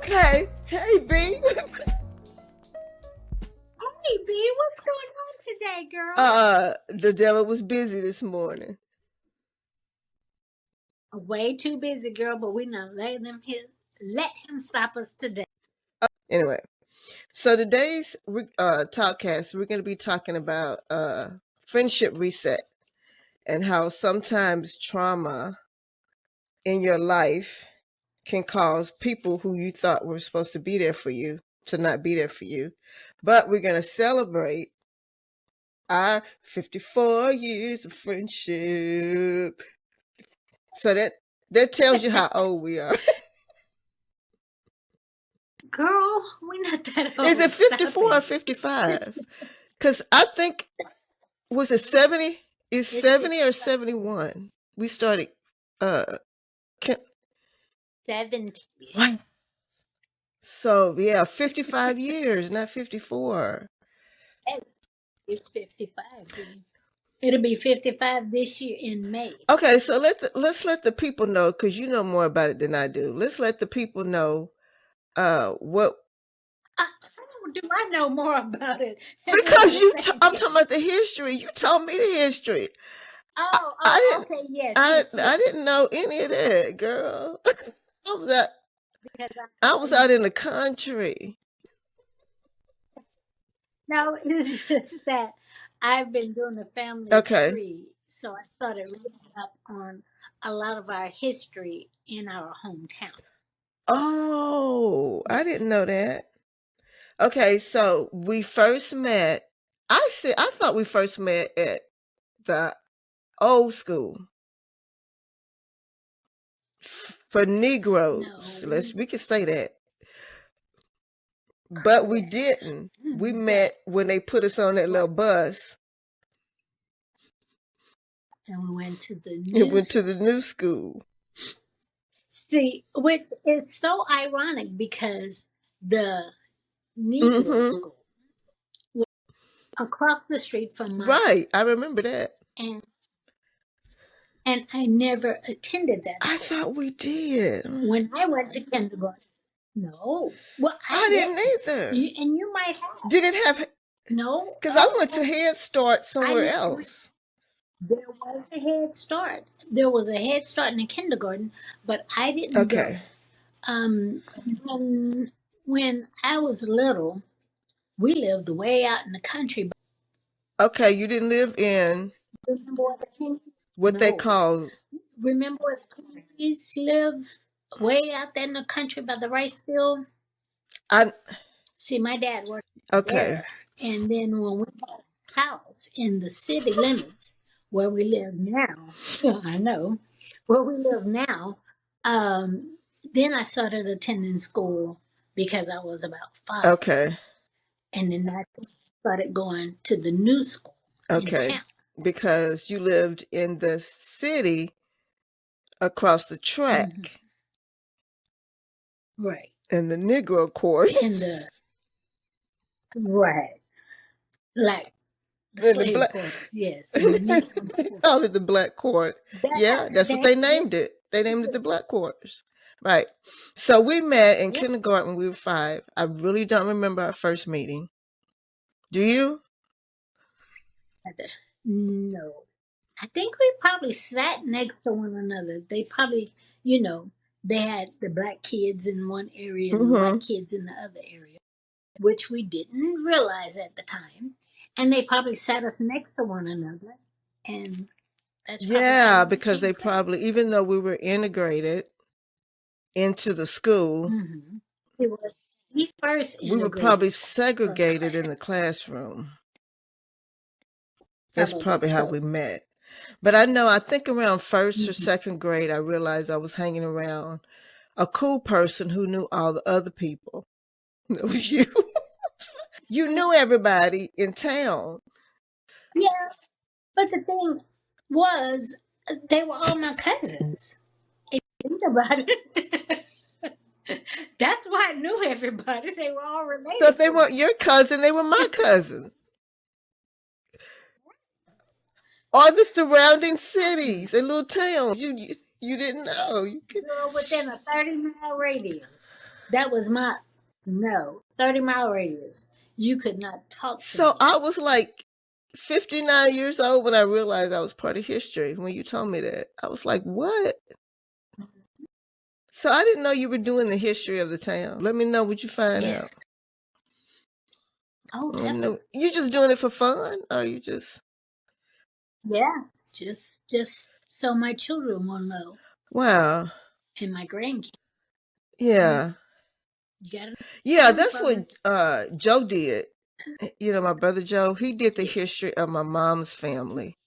Okay. Hey, B. Hey, B, what's going on today, girl? The devil was busy this morning. Way too busy, girl, but we're not letting let him stop us today. Anyway, so today's talkcast, we're going to be talking about friendship reset and how sometimes trauma in your life can cause people who you thought were supposed to be there for you to not be there for you. But we're going to celebrate our 54 years of friendship. So that tells you how old we are. Girl, we're not that old. Is it Stop 54 or it. 55? Because I think, was it 70? Is It's 70 or 55. 71? We started, can, 70. what? So, yeah, 55 years, not 54. Yes, it's 55, B. It'll be 55 this year in May. Okay, so let's let the people know, because you know more about it than I do. Let's let the people know what, How do I know more about it? And we're because on the same I'm page. talking about the history. You told me the history. I, I Oh, didn't okay, yes, I yes, I yes. didn't know any of that, girl. I was out, Because I was out in the country. no, it's just that I've been doing a family Okay. tree, so I started reading up on a lot of our history in our hometown. Oh, I Yes. didn't know that. Okay, so we first met. I thought we first met at the old school for No, Negroes. We can say that, but we correct. didn't. We But met when they put us on that right, little bus and we went to the and new went to the school. new school. See, which is so ironic because the Negro Mm-hmm. school was across the street from my Right, I house, remember that. and and I never attended that I school. thought we did. When I went to kindergarten, no. Well, I I didn't didn't. either. And you might have. Did it have? No. Because I went to Oh, Head Start I somewhere never. else. There was a Head Start. There was a Head Start in the kindergarten, but I didn't go. Okay. Um, when when I was little, we lived way out in the country. But Okay, you didn't live in remember where the Kings? what they No. call. Remember where the Kings live? Way out there in the country by the rice field. I See, my dad worked okay. there. And then when we bought a house in the city limits where we live now, I know, where we live now, then I started attending school because I was about 5. Okay. And then I started going to the new school in Okay. town. Because you lived in the city across the Hmm. track Right. in the Negro quarters. In the, right. Like the In the slave black. quarter. Yes. In the Negro They quarter. call it the black court. Yeah, that's what they named Yes. it. They named it the black quarters. Right. So we met in Yep. kindergarten when we were 5. I really don't remember our first meeting. Do you? No. I think we probably sat next to one another. They probably, you know, they had the black kids in one area and the white Mm-hmm. kids in the other area, which we didn't realize at the time. And they probably sat us next to one another. And that's probably how Yeah, we because became they probably, friends. even though we were integrated into the school, Hmm. It was the first we were probably integrated school segregated in class. the classroom. That's Probably probably how so. we met. But I think around first or Hmm. second grade, I realized I was hanging around a cool person who knew all the other people. It was you. You knew everybody in town. Yeah, but the thing was, they were all my cousins. Think about it. That's why I knew everybody. They were all So if related they to weren't your cousin, they were my cousins. Or the surrounding me. cities and little towns. You didn't know. You could. Girl, within a 30-mile radius. That was my no 30-mile radius. You could not talk to So me. I was like 59 years old when I realized I was part of history. When you told me that, I was like, what? So I didn't know you were doing the history of the town. Let me know what you find out. Yes. Oh, Let me definitely. know. You just doing it for fun, or you just? Yeah. Just so my children will know Wow. and my grandkids. Yeah. Yeah. You gotta Yeah, know that's from. what Joe did. You know, my brother Joe, he did the Yeah. history of my mom's family.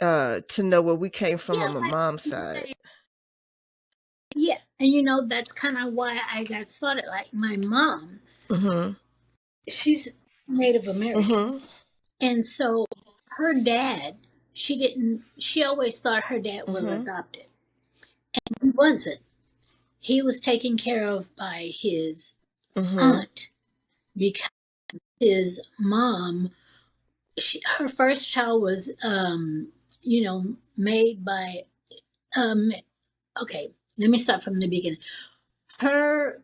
To know where we came from Yeah. on my mom's side. Yeah. And that's kind of why I got started. Like my mom, Mhm. she's Native American. Mhm. And so her dad, she always thought her dad was Mhm. adopted. He wasn't. He was taken care of by his Mhm. aunt because his mom, her first child was, made by, okay, let me start from the beginning. Her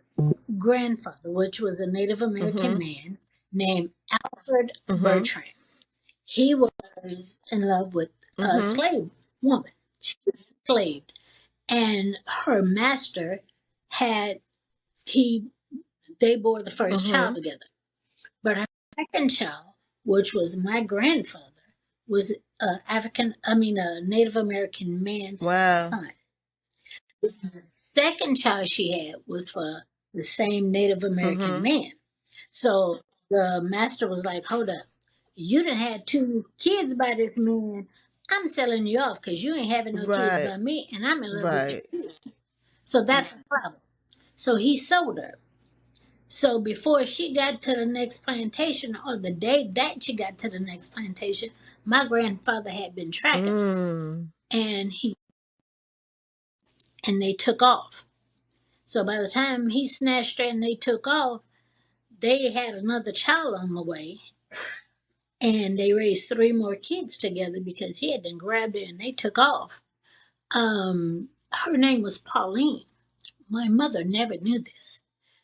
grandfather, which was a Native American Mhm. man named Alfred Mhm. Bertrand, he was in love with a Mhm. slave woman. She was enslaved. And her master had, he, they bore the first child Mhm. together. But her second child, which was my grandfather, was a Native American man's Wow. son. The second child she had was for the same Native American Mhm. man. So the master was like, hold up. You done had two kids by this man. I'm selling you off because you ain't having no kids Right. by me, and I'm in love with Right. you. So that's the problem. So he sold her. So before she got to the next plantation, or the day that she got to the next plantation, my grandfather had been tracking her, Mm. and they took off. So by the time he snatched her and they took off, they had another child on the way, and they raised three more kids together because he had then grabbed her and they took off. Her name was Pauline. My mother never knew this.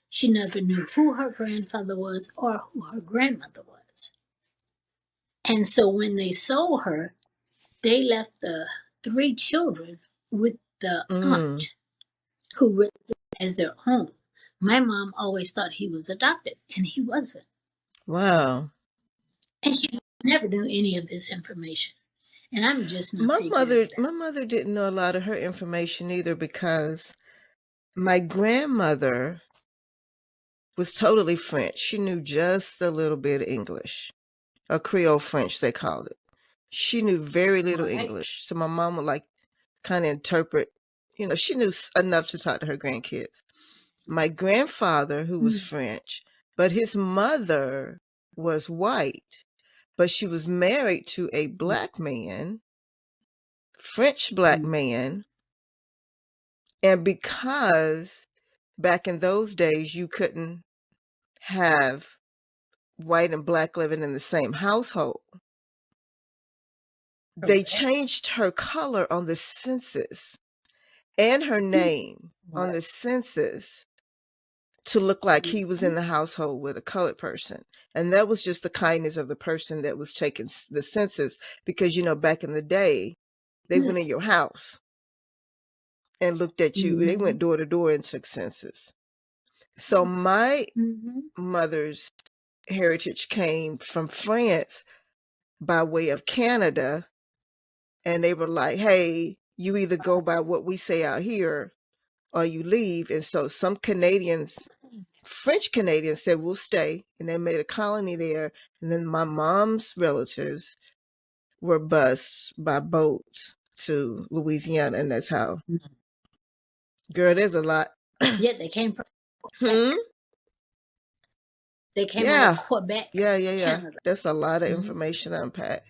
She never knew who her grandfather was or who her grandmother was. And so when they sold her, they left the three children with the Mm. aunt who raised them as their own. My mom always thought he was adopted, and he wasn't. Wow. And she never knew any of this information. And I'm just not My figuring mother, it my out. mother didn't know a lot of her information either because my grandmother was totally French. She knew just a little bit of English, or Creole French, they called it. She knew very little Right? English. So my mom would like kind of interpret, she knew enough to talk to her grandkids. My grandfather, who was Mm. French, but his mother was white, but she was married to a black man, French black Mm. man. And because back in those days, you couldn't have white and black living in the same household, they Correct. changed her color on the census and her name on Right. the census to look like he was in Mhm. the household with a colored person. And that was just the kindness of the person that was taking the census because, back in the day, they went in your house and looked at you. They went Mhm. door to door and took census. So my Mhm. mother's heritage came from France by way of Canada. And they were like, hey, you either go by what we say out here or you leave. And so some Canadians, French Canadians, said, we'll stay. And they made a colony there. And then my mom's relatives were bused by boat to Louisiana. And that's how, girl, there's a lot. Yeah, they came from Hmm? Quebec. They came out of Yeah. Quebec, Yeah. Canada. That's a lot of Mhm. information to unpack.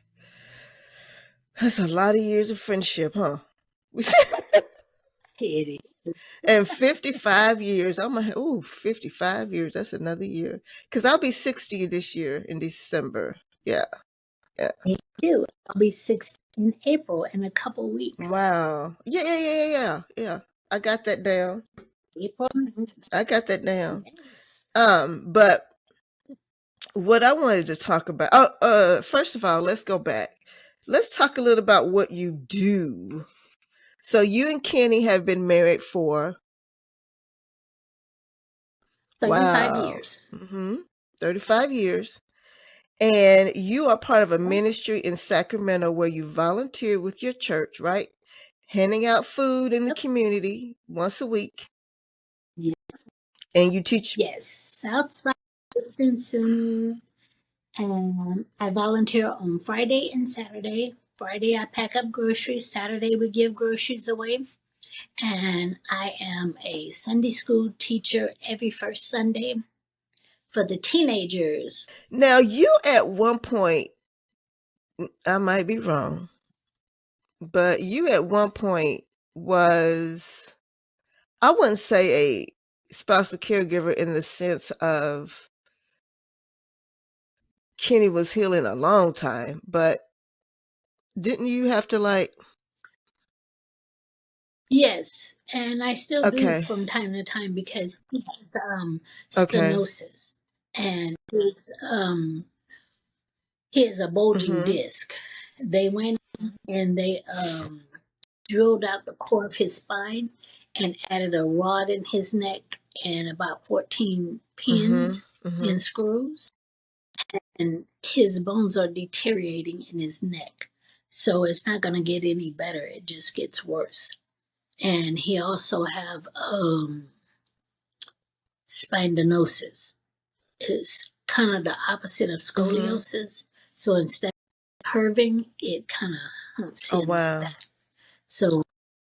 That's a lot of years of friendship, huh? It is. And 55 years. 55 years. That's another year. Because I'll be 60 this year in December. Yeah. Yeah. Me too. I'll be 60 in April in a couple weeks. Wow. Yeah. I got that down. April 9th. I got that down. Yes. But what I wanted to talk about, first of all, let's go back. Let's talk a little about what you do. So you and Kenny have been married for 35 wow, years. 35 years. And you are part of a ministry in Sacramento where you volunteer with your church, right? Handing out food in the Yep. community once a week. Yeah. And you teach. Yes. Southside Christian Center. And I volunteer on Friday and Saturday. Friday, I pack up groceries. Saturday, we give groceries away. And I am a Sunday school teacher every first Sunday for the teenagers. Now, you at one point, I might be wrong, but you at one point was, I wouldn't say a spousal caregiver in the sense of Kenny was healing a long time, but didn't you have to like, Yes, and I still do okay, from time to time because he has okay, stenosis and he has a bulging mm-hmm, disc. They went and they drilled out the core of his spine and added a rod in his neck and about 14 mm-hmm, pins mm-hmm. and screws. And his bones are deteriorating in his neck. So it's not going to get any better. It just gets worse. And he also have spindanosis. It's kind of the opposite of Mm-hmm. scoliosis. So instead of curving, it kind of humps Oh, in like wow. that. So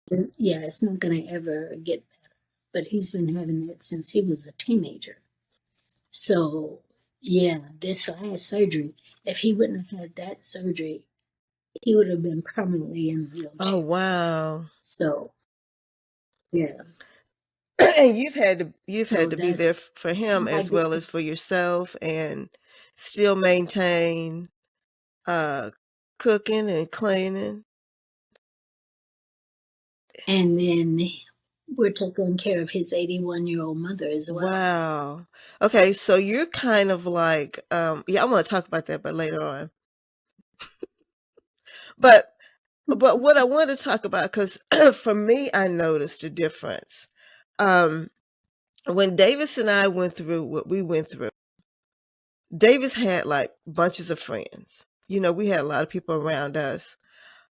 it's not going to ever get better. But he's been having it since he was a teenager. So yeah, this last surgery, if he wouldn't have had that surgery, he would have been permanently in a Oh, wheelchair. wow. So yeah, And you've had so to be that's there for him my as well as for yourself and still maintain uh cooking and cleaning. and then we're taking care of his 81-year-old mother as well. Wow. Okay, so you're kind of like yeah, I'm gonna talk about that but later on. But what I wanted to talk about, because for me I noticed a difference. Um when Davis and I went through what we went through, Davis had like bunches of friends. You know, we had a lot of people around us.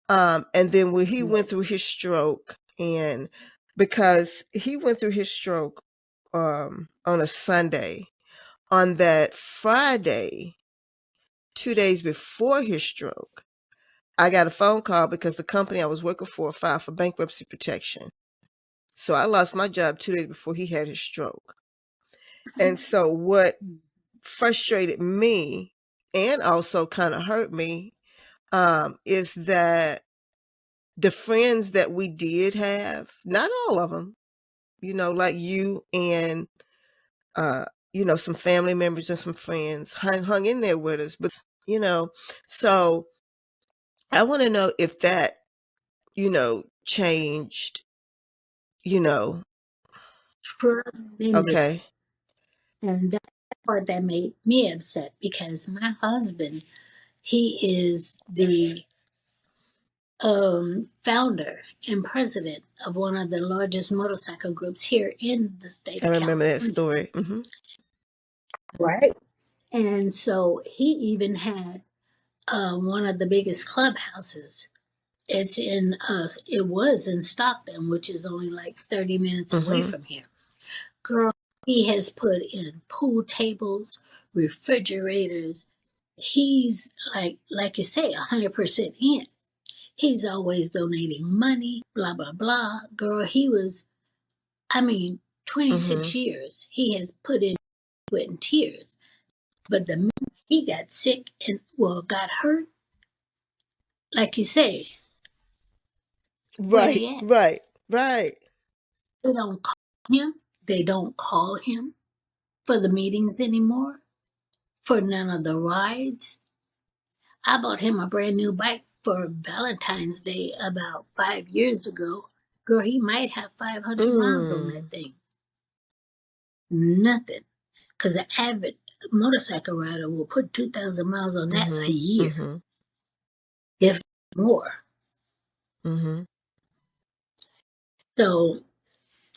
And then when he went through Yes. his stroke, and because he went through his stroke on a Sunday, on that Friday, 2 days before his stroke, I got a phone call because the company I was working for filed for bankruptcy protection. So I lost my job 2 days before he had his stroke. And so what frustrated me and also kind of hurt me is that the friends that we did have, not all of them, you know, like you and, uh, you know, some family members and some friends hung in there with us. But, you know, so I want to know if that, you know, changed, you know, Tremendous. okay. And that part that made me upset because my husband, he is the founder and president of one of the largest motorcycle groups here in the state I of remember that California. story. Right. And so he even had one of the biggest clubhouses. It was in Stockton, which is only like 30 minutes away Mm-hmm. from here. Girl, he has put in pool tables, refrigerators. He's like you say, 100% in. He's always donating money, blah, blah, blah. Girl, I mean, Mm-hmm. 26 years he has put in sweat and tears. But the minute he got sick and, well, got hurt, like you say, where Right, he at? right, right. They don't call him. They don't call him for the meetings anymore, for none of the rides. I bought him a brand new bike for Valentine's Day about 5 years ago. Girl, he might have 500 miles on that Mm. thing. nothing. Because an avid motorcycle rider will put 2,000 miles on that a year, if more. So,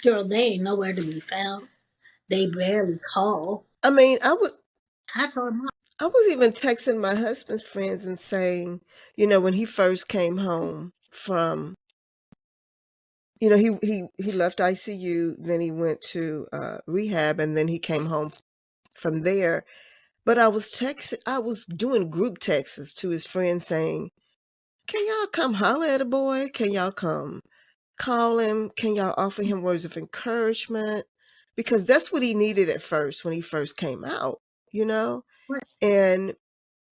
girl, they ain't nowhere to be found. They barely call. I mean, I told them, I was even texting my husband's friends and saying, when he first came home from, he left ICU, then he went to rehab, and then he came home from there. But I was doing group texts to his friends saying, "Can y'all come holler at a boy? Can y'all come call him? Can y'all offer him words of encouragement?" Because that's what he needed at first when he first came out, you know? what? And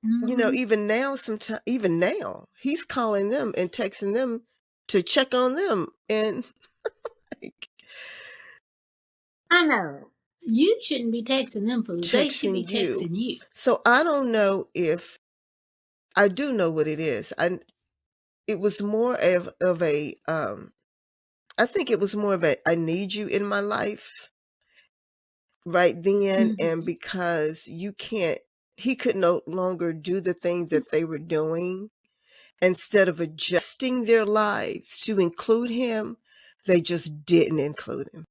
Mm-hmm. even now, he's calling them and texting them to check on them. And like, I know. You shouldn't be texting them fools. They should be texting you. texting you. So I don't know if I do know what it is. It was more of a I think it was more of a I need you in my life right then, and Mm-hmm. because he could no longer do the things that they were doing. Instead of adjusting their lives to include him, they just didn't include him,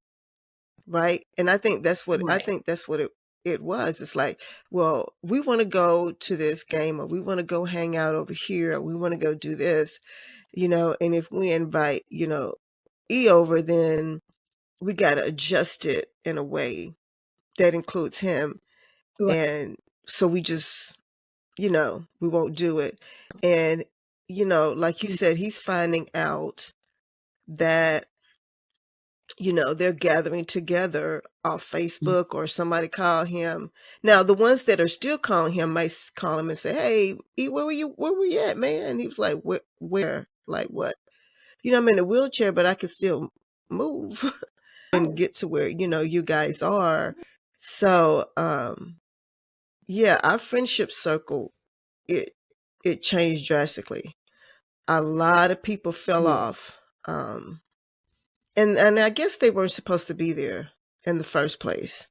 right? And I Right. think that's what it was. It's like, well, we want to go to this game, or we want to go hang out over here, or we want to go do this, and if we invite, E over, then we got to adjust it in a way that includes him. Right. And so we just, we won't do it. And, like you said, he's finding out that, they're gathering together off Facebook, or somebody call him. Now, the ones that are still calling him might call him and say, "Hey, E, where were you at, man?" And he was like, Where? Like what? I'm in a wheelchair, but I can still move and get to where, you guys are. So, yeah, our friendship circle, it it changed drastically. A lot of people fell Yeah. off. And I guess they weren't supposed to be there in the first place.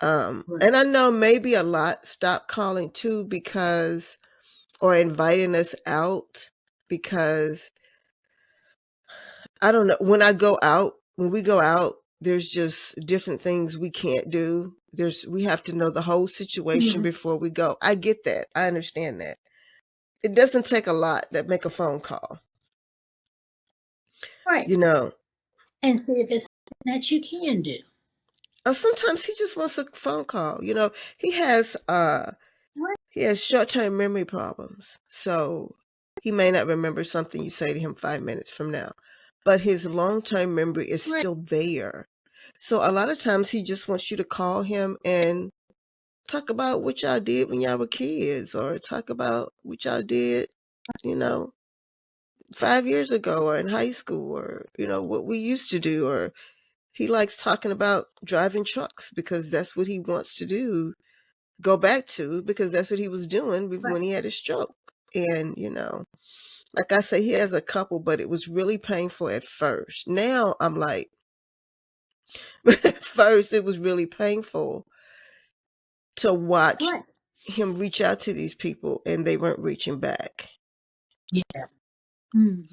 Right. And I know maybe a lot stopped calling too, because, or inviting us out, because I don't know, when we go out, there's just different things we can't do. We have to know the whole situation Mm-hmm. before we go. I get that. I understand that. It doesn't take a lot to make a phone call, Right. you know. And see if it's something that you can do. Or sometimes he just wants a phone call. He has Right. he has short-term memory problems. So he may not remember something you say to him 5 minutes from now, but his long-term memory is Right. still there. So a lot of times he just wants you to call him and talk about what y'all did when y'all were kids, or talk about what y'all did, you know, 5 years ago, or in high school, or, what we used to do. Or he likes talking about driving trucks because that's what he wants to do, go back to, because that's what he was doing Right. when he had his stroke. And, like I say, he has a couple, but it was really painful at first. Now I'm like, at first it was really painful to watch Right. him reach out to these people and they weren't reaching back. Yeah. Mm.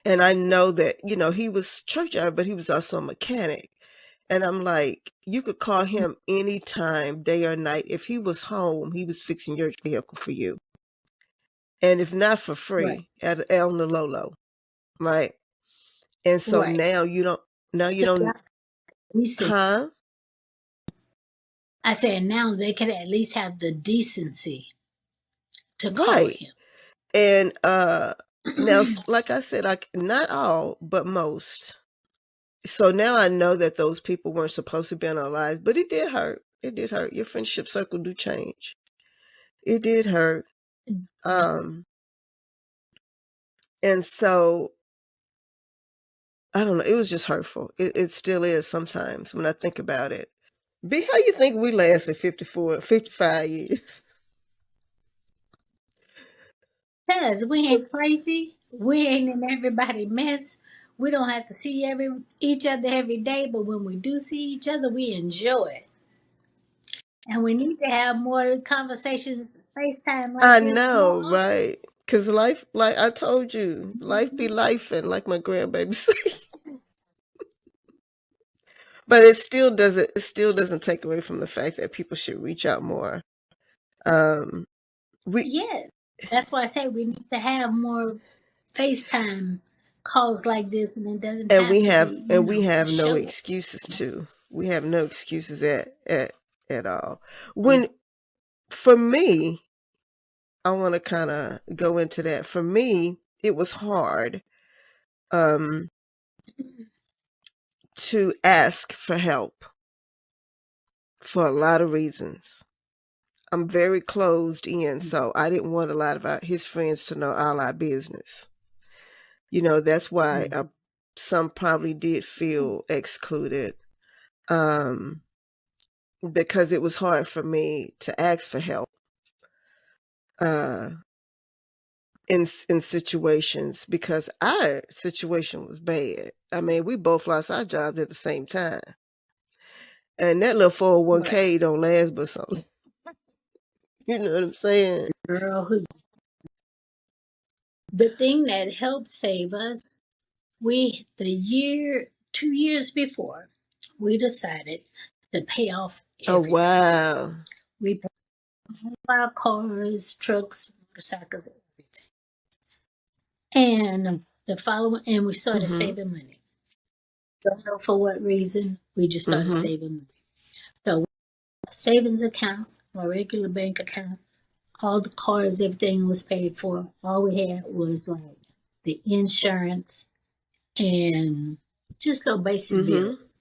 And I know that, he was truck driver, but he was also a mechanic. And I'm like, you could call him anytime, day or night. If he was home, he was fixing your vehicle for you. And if not, for Right. free at El Nololo, right? And so Right. now you don't, Decent. huh? I said now they could at least have the decency to call Right. him. And now, like I said, not all, but most. So now I know that those people weren't supposed to be in our lives, but it did hurt. It did hurt. Your friendship circle do change. It did hurt. Um, and so I don't know. It was just hurtful. It still is sometimes when I think about it. B, how you think we lasted 55 years? Because we ain't crazy. We ain't in everybody mess. We don't have to see each other every day, but when we do see each other, we enjoy it. And we need to have more conversations, FaceTime like I this more know, often. right? Because life, like I told you, life be life, and like my grandbaby say. But it still doesn't take away from the fact that people should reach out more. Um, we Yes. That's why I say we need to have more FaceTime calls like this, and it doesn't and have we to have be, and we a have no show. excuses too. We have no excuses at all. When for me, I want to kind of go into that. For me, it was hard um to ask for help for a lot of reasons. I'm very closed in, so I didn't want a lot of his friends to know all our business. That's why some probably did feel excluded, um, because it was hard for me to ask for help uh, in situations because our situation was bad. I mean, we both lost our jobs at the same time, and that little Right. 401k don't last but something. You know what I'm saying? Girl, the thing that helped save us, 2 years before, we decided to pay off Oh everything. wow. We paid off our cars, trucks, motorcycles, everything. And we started Mhm. saving money. Don't know for what reason. We just started Mhm. saving money. So a savings account, a regular bank account, all the cars, everything was paid for. All we had was like the insurance and just little basic Mhm. bills.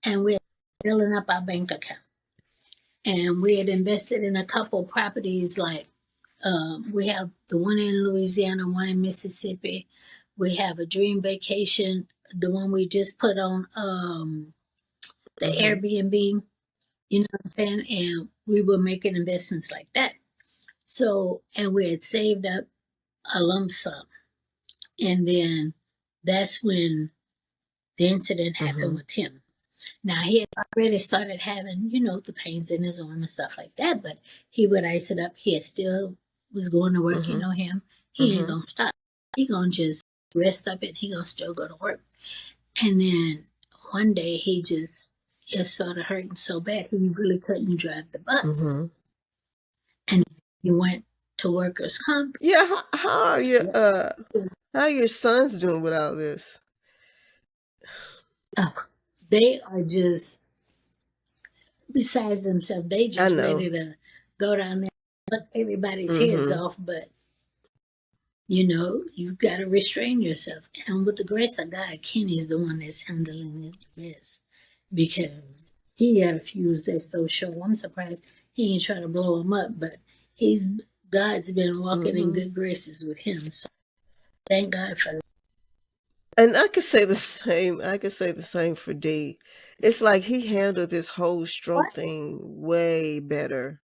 And we had filling up our bank account. And we had invested in a couple properties like we have the one in Louisiana, one in Mississippi. We have a dream vacation, the one we just put on the Mhm. Airbnb, you know what I'm saying? And we were making investments like that. So, and we had saved up a lump sum. And then that's when the incident happened Mhm. with him. Now, he had already started having, the pains in his arm and stuff like that, but he would ice it up. He had still was going to work, Mhm. him. He ain't Mhm. going to stop. He going to just rest up and he going to still go to work. And then one day it started hurting so bad he really couldn't drive the bus. Mhm. And he went to workers' comp. Yeah, how are your Yeah. how are your sons doing with all this? Oh, they are just besides themselves. They I just know. ready to go down there and cut everybody's heads Mhm. off. But you got to restrain yourself. And with the grace of God, Kenny's the one that's handling it the best because he had a fuse that's so short. I'm surprised he ain't trying to blow him up, but he's God's been walking in Mhm. good graces with him. So thank God for that. And I could say the same. I could say the same for D. It's like he handled this whole stroke What? thing way better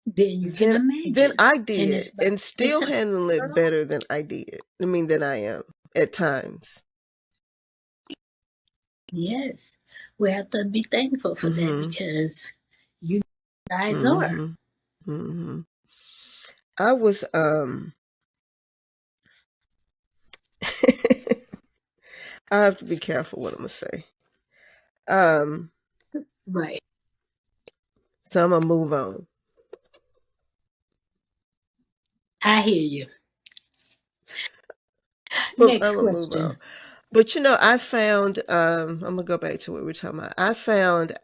Then you can than imagine. I And did, it's by and the grace still of handling it God. better than I did. I mean, than I am at times. Yes, we have to be thankful for that Mhm. because you guys are. Mhm. Mhm. I was I have to be careful what I'm gonna say. Um, Right. so I'm gonna move on. I hear you. I'm Next gonna move on. question. But I found I'm gonna go back to what we were talking about. I found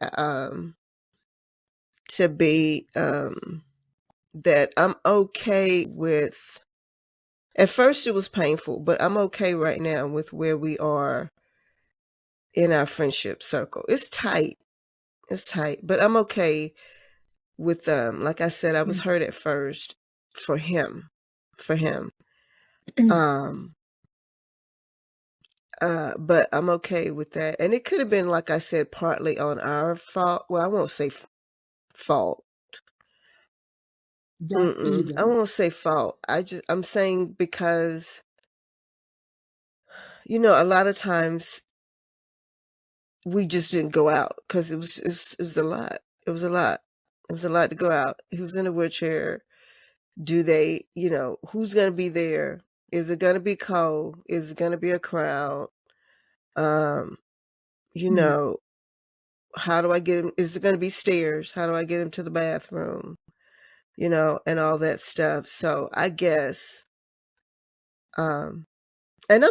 to be that I'm okay with. At first, it was painful, but I'm okay right now with where we are in our friendship circle. It's tight, but I'm okay with like I said, I was hurt at first for him, for him. Um, but I'm okay with that, and it could have been, like I said, partly on our fault. Well, I won't say fault. Don't I even. won't say fault. I'm saying because a lot of times we just didn't go out because it was a lot. It was a lot. It was a lot to go out. He was in a wheelchair. Do they, who's going to be there? Is it going to be cold? Is it going to be a crowd? Um, you Mm. know, how do I get him? Is it going to be stairs? How do I get him to the bathroom? And all that stuff. So I guess, um, and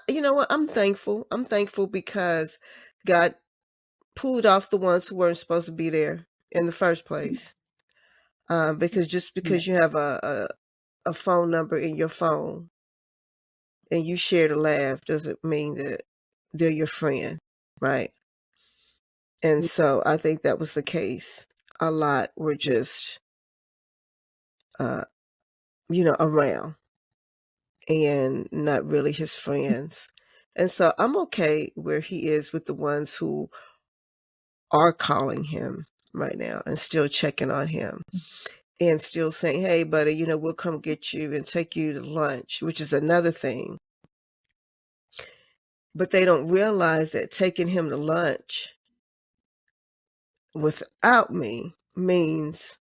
you know what? I'm thankful. I'm thankful because God pulled off the ones who weren't supposed to be there in the first place. Because just Right. because you have a phone number in your phone and you share the laugh doesn't mean that they're your friend, right? And so I think that was the case. A lot were just, uh, around and not really his friends. And so I'm okay where he is with the ones who are calling him right now and still checking on him and still saying, hey, buddy, we'll come get you and take you to lunch, which is another thing. But they don't realize that taking him to lunch without me means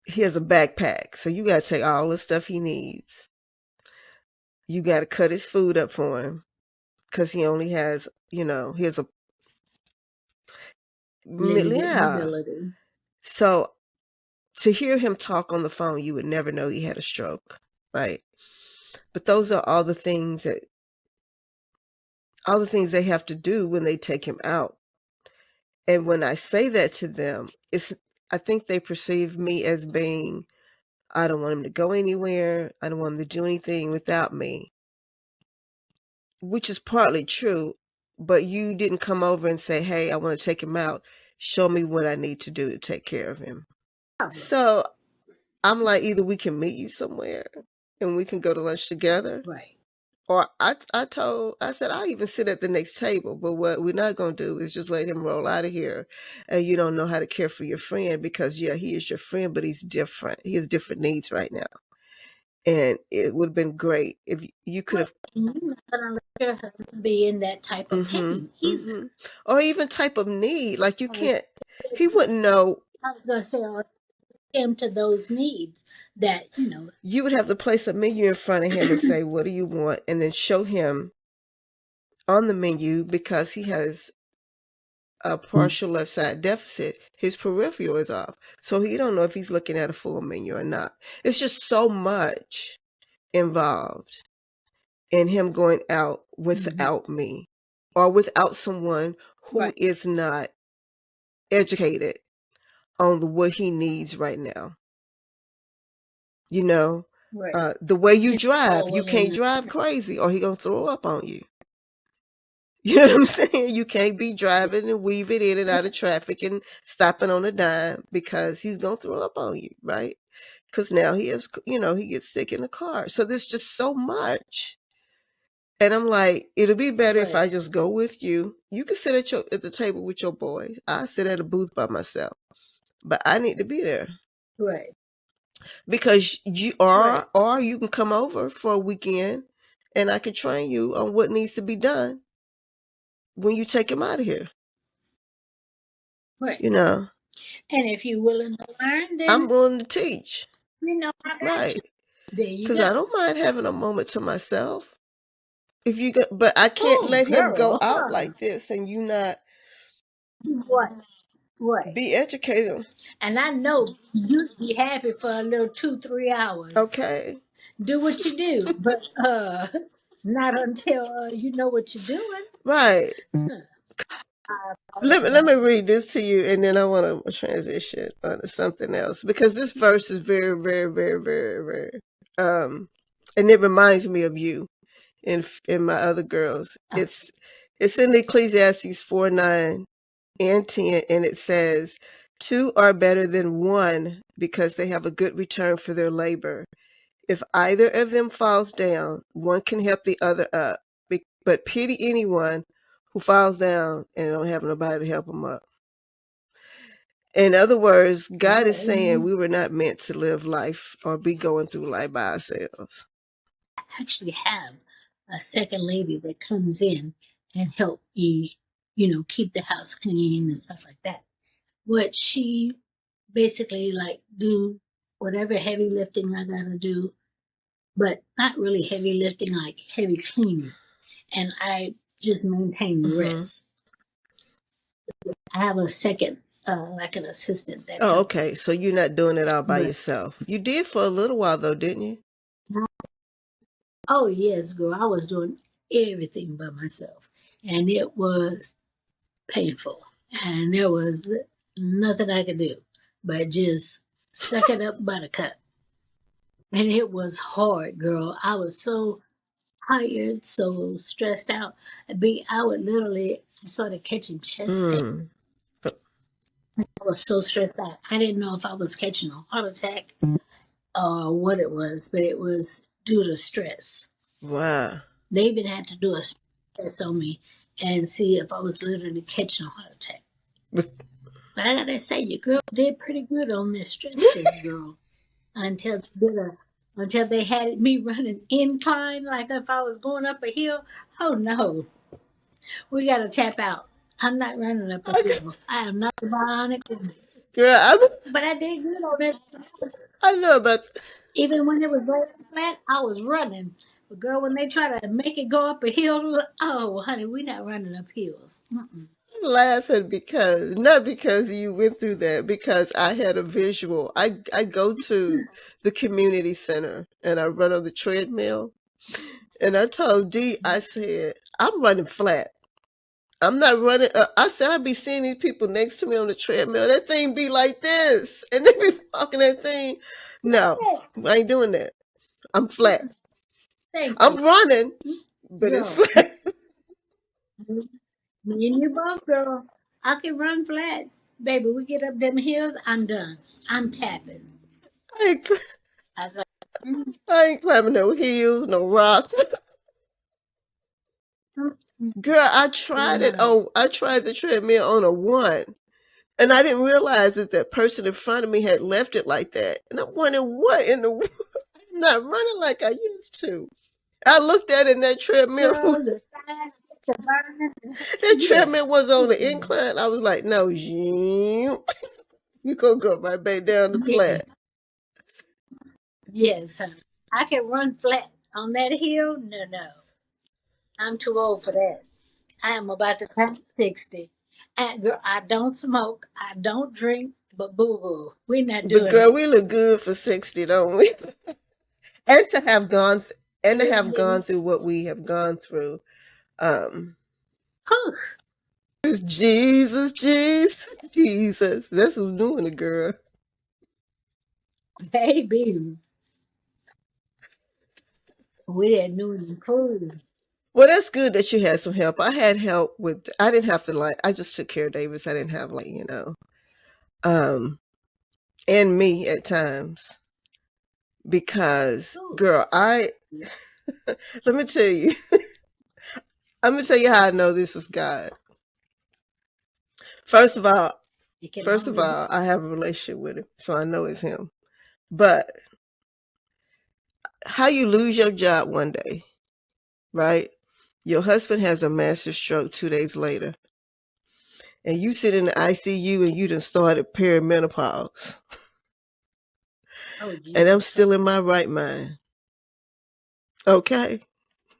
he has a backpack. So you got to take all the stuff he needs. You got to cut his food up for him because he only has, he has a, Limited yeah. mobility. So to hear him talk on the phone, you would never know he had a stroke, right? But those are all the things they have to do when they take him out. And when I say that to them, I think they perceive me as being, I don't want him to go anywhere. I don't want him to do anything without me, which is partly true. But you didn't come over and say, hey, I want to take him out. Show me what I need to do to take care of him. Problem. So I'm like, either we can meet you somewhere and we can go to lunch together. Right. Or I said, I'll even sit at the next table. But what we're not going to do is just let him roll out of here. And you don't know how to care for your friend because, yeah, he is your friend, but he's different. He has different needs right now. And it would have been great if you could have. You're not gonna let your husband be in that type of pain either. Or even type of need. Like you I was, can't, he wouldn't know. I was gonna say, let's him to those needs that You would have to place a menu in front of him and say, what do you want? And then show him on the menu because he has a partial left side deficit, his peripheral is off. So he don't know if he's looking at a full menu or not. It's just so much involved in him going out without me or without someone who right, is not educated on what he needs right now. right. The way you Just drive, you following in can't the drive crazy or he gonna throw up on you. You know what I'm saying? You can't be driving and weaving in and out of traffic and stopping on a dime because he's going to throw up on you, right? Because now he gets sick in the car. So there's just so much. And I'm like, it'll be better if right, I just go with you. You can sit at the table with your boys. I sit at a booth by myself, but I need to be there right, because you right, or you can come over for a weekend and I can train you on what needs to be done when you take him out of here. right. You know, And if you're willing to learn, I'm then willing to teach, I got you. right? There you Because I go. don't mind having a moment to myself. If you go, but I can't Oh, let him go girl, out like this and you not right, right. be educated. And I know you'd be happy for a little 2-3 hours. Okay, Do what you do, but not until you know what you're doing. right. I Let me read apologize. this to you, and then I want to transition to something else because this verse is very, very, very, very, very, and it reminds me of you and my other girls. Oh, It's in Ecclesiastes 4:9 and 10, and it says, two are better than one because they have a good return for their labor. If either of them falls down, one can help the other up. But pity anyone who falls down and don't have nobody to help them up. In other words, God is well, saying you we were not meant to live life or be going through life by ourselves. actually have. a second lady that comes in and help me, keep the house clean and stuff like that. What she basically like do whatever heavy lifting I gotta do, but not really heavy lifting, like heavy cleaning. And I just maintain the rest. I have a second, like an assistant that Oh, helps. okay. So you're not doing it all by But yourself. You did for a little while though, didn't you? oh yes, girl, I was doing everything by myself, and it was painful, and there was nothing I could do but just suck it up, buttercup. And it was hard, girl. I was so tired, so stressed out. I would literally I started catching chest pain. Mm. I was so stressed out. I didn't know if I was catching a heart attack or what it was, but it was due to stress. Wow. They even had to do a stress test on me and see if I was literally catching a heart attack. But But I gotta say, your girl did pretty good on this stress test, girl. Until until they had me running incline like if I was going up a hill. Oh no, we gotta tap out. I'm not running up a hill. I am not the bionic woman. girl, But I did good on it. I know about. Even when it was right flat, I was running. But girl, when they try to make it go up a hill, oh honey, we not running up hills. Mm-mm. I'm laughing because not because you went through that, because I had a visual. I go to the community center and I run on the treadmill, and I told Dee, I said I'm running flat. I'm not running. I said I'd be seeing these people next to me on the treadmill. That thing be like this, and they be walking that thing. No, I ain't doing that. I'm flat. Thank I'm you, running, but it's girl. flat. Me and you both, girl. I can run flat. Baby, we get up them hills, I'm done. I'm tapping. I ain't, I was like, mm, I ain't climbing no hills, no rocks. mm, mm. Girl, Girl, no. I tried the treadmill on a one. And I didn't realize that that person in front of me had left it like that. And I'm wondering what in the world. I'm not running like I used to. I looked at it and that treadmill Girl, was you're fast, you're burning. that Yeah. treadmill was on the Mm-mm. incline. I was like, no, you gonna go right back down the flat. Yes. Yes, honey. I can run flat on that hill. No, no. I'm too old for that. I am about to turn 60. And girl, I don't smoke. I don't drink. But boo boo, we're not But doing girl, that. we look good for 60, don't we? And to have gone and to have Whew. gone through what we have gone through. Um it's Jesus, Jesus, Jesus. That's who's doing it, girl. Baby, we didn't do any food. Well, that's good that you had some help. I had help with. I didn't have to like. I just took care of Davis. I didn't have like um, and me at times because Ooh. girl, I let me tell you. I'm gonna tell you how I know this is God. First of all, It can first of only be. all, I have a relationship with him, so I know it's him. But how you lose your job one day, right? Your husband has a massive stroke 2 days later, and you sit in the ICU and you done started perimenopause. Oh, And I'm Jesus still in my Christ. right mind. Okay.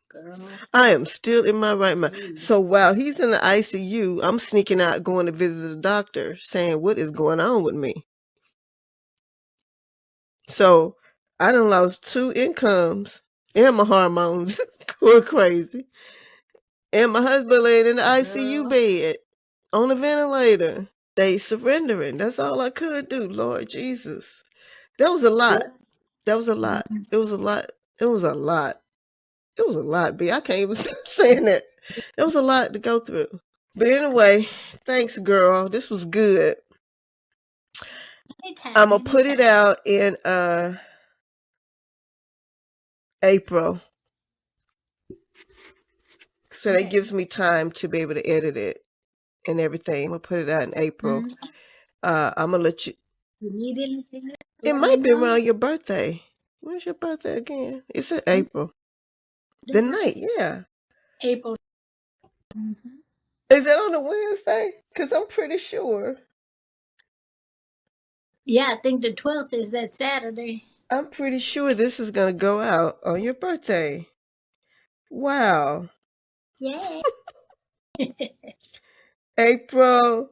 Girl, I am still in my right mind. please. So while he's in the ICU, I'm sneaking out going to visit the doctor saying, what is going on with me? So I done lost 2 incomes and my hormones going crazy. And my husband laying in the ICU Girl. bed on a ventilator. They surrendering. That's all I could do, Lord Jesus. That was a lot. Yep. That was a lot. Mhm. It was a lot. It was a lot. It was a lot, B. I can't even stop saying that. It was a lot to go through. But anyway, thanks, girl. This was good. I'm Anytime, gonna put it anytime. out in April. So that Okay. gives me time to be able to edit it and everything. I'm gonna put it out in April. Mm. I'm gonna let you. You need anything, It let me might be know. around your birthday. When's your birthday again? It's in Mm. April. The night, yeah. April. Mm-hmm. Is that on a Wednesday? Because I'm pretty sure. Yeah, I think the 12th is that Saturday. I'm pretty sure this is going to go out on your birthday. Wow. Yay. April.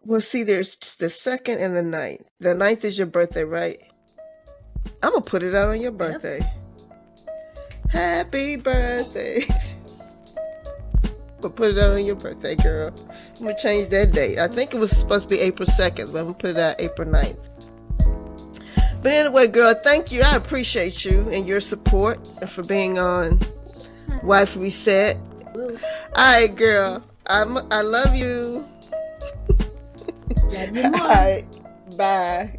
Well, see, there's the 2nd and the 9th. The 9th is your birthday, right? I'm going to put it out on your birthday. Yep. Happy birthday. But put it out on your birthday, girl. I'm going to change that date. I think it was supposed to be April 2nd, but I'm going to put it out April 9th. But anyway, girl, thank you. I appreciate you and your support and for being on Wife Reset. All right, girl. I love you. Love you more. All right. Bye.